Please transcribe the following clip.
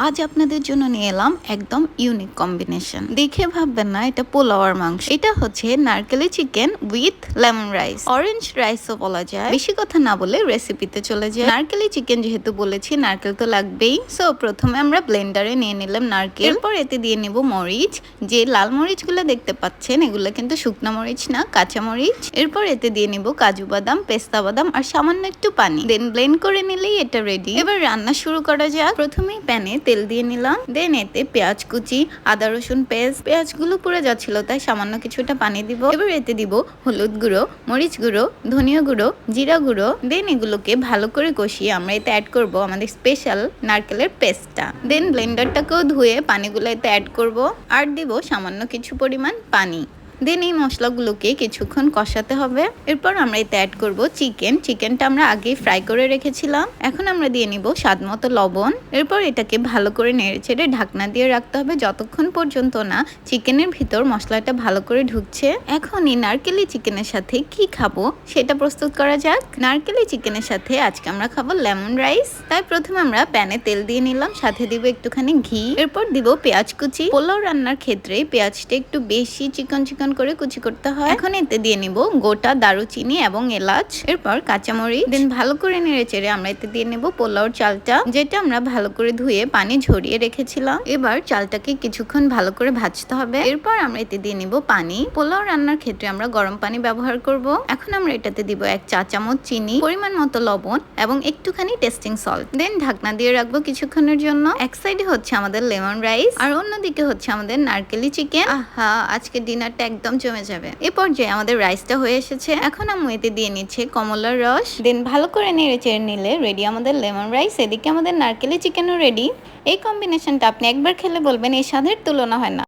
আজ আপনাদের জন্য নিয়ে এলাম একদম ইউনিক কম্বিনেশন। দেখে ভাববেন না এটা পোলাও আর মাংস, এটা হচ্ছে নারকেলি chicken with lemon rice, orange রাইসও বলা যায়। বেশি কথা না বলে রেসিপিতে চলে যায়। নারকেলি চিকেন যেহেতু বলেছি, নারকেল তো লাগবেই। সো প্রথমে আমরা ব্লেন্ডারে নিয়ে নিলাম নারকেল, এরপর এতে দিয়ে নেব মরিচ। যে লাল মরিচ গুলো দেখতে পাচ্ছেন এগুলো কিন্তু শুকনা মরিচ না, কাঁচা মরিচ। এরপর এতে দিয়ে নেব কাজু বাদাম, পেস্তা বাদাম আর সামান্য একটু পানি। দেন ব্লেন্ড করে নিলেই এটা রেডি। এবার রান্না শুরু করা যাক। প্রথমেই প্যানে তেল দিয়ে নিলাম, দেন এতে পেঁয়াজ কুচি, আদা রসুন পেস্ট। পেঁয়াজগুলো পুড়ে যাচ্ছিল তাই সামান্য কিছুটা পানি দিব। এবার এতে দিব হলুদ গুঁড়ো, মরিচ গুঁড়ো, ধনিয়া গুঁড়ো, জিরা গুঁড়ো। দেন এগুলোকে ভালো করে কষিয়ে আমরা এতে অ্যাড করব আমাদের স্পেশাল নারকেলের পেস্টটা। দেন ব্লেন্ডারটাকেও ধুয়ে পানিগুলো এতে অ্যাড করব আর দিব সামান্য কিছু পরিমাণ পানি। দেন এই মশলাগুলোকে কিছুক্ষণ কষাতে হবে। এরপর আমরা এতে অ্যাড করব চিকেনটা আমরা আগে ফ্রাই করে রেখেছিলাম। এখন আমরা দিয়ে নিব স্বাদ মতো লবণ। এরপর এটাকে ভালো করে নেড়েচেড়ে ঢাকনা দিয়ে রাখতে হবে যতক্ষণ পর্যন্ত না চিকেনের ভিতর মশলাটা ভালো করে ঢুকছে। এখন এই নারকেলি চিকেনের সাথে কি খাবো সেটা প্রস্তুত করা যাক। নারকেলি চিকেনের সাথে আজকে আমরা খাবো লেমন রাইস। তাই প্রথমে আমরা প্যানে তেল দিয়ে নিলাম, সাথে দিব একটুখানি ঘি, এরপর দিব পেঁয়াজ কুচি। পোলাও রান্নার ক্ষেত্রে পেঁয়াজটা একটু বেশি চিকন চিকন করে কুচি করতে হয়। এখন এতে দিয়ে নিব গোটা দারুচিনি এবং এলাচ, এরপর কাঁচামরিচ। দেন ভালো করে নেড়ে চেড়ে আমরা এতে দিয়ে নেব পোলাওর চালটা, যেটা আমরা ভালো করে ধুয়ে পানি ঝরিয়ে রেখেছিলাম। এবার চালটাকে কিছুক্ষণ ভালো করে ভাজতে হবে। এরপর আমরা এতে দিয়ে নিব পানি। পোলাও রান্নার ক্ষেত্রে আমরা গরম পানি ব্যবহার করব। এখন আমরা এটাতে দিব 1 চা চামচ চিনি, পরিমাণ মতো লবণ এবং একটুখানি টেস্টিং সল্ট। দেন ঢাকনা দিয়ে রাখবো কিছুক্ষণের জন্য। এক সাইডে হচ্ছে আমাদের লেমন রাইস আর অন্যদিকে হচ্ছে আমাদের নারকেলি চিকেন। আহা, আজকে ডিনারটা একদম জমে যাবে। এই পর্যায়ে আমাদের রাইসটা হয়ে এসেছে। এখন আমি এতে দিয়ে নিচ্ছে কমলার রস। দেন ভালো করে নেড়ে চেড়ে নিলে রেডি আমাদের লেমন রাইস। এদিকে আমাদের নারকেলি চিকেনও রেডি। এই কম্বিনেশনটা আপনি একবার খেলে বলবেন এই স্বাদের তুলনা হয় না।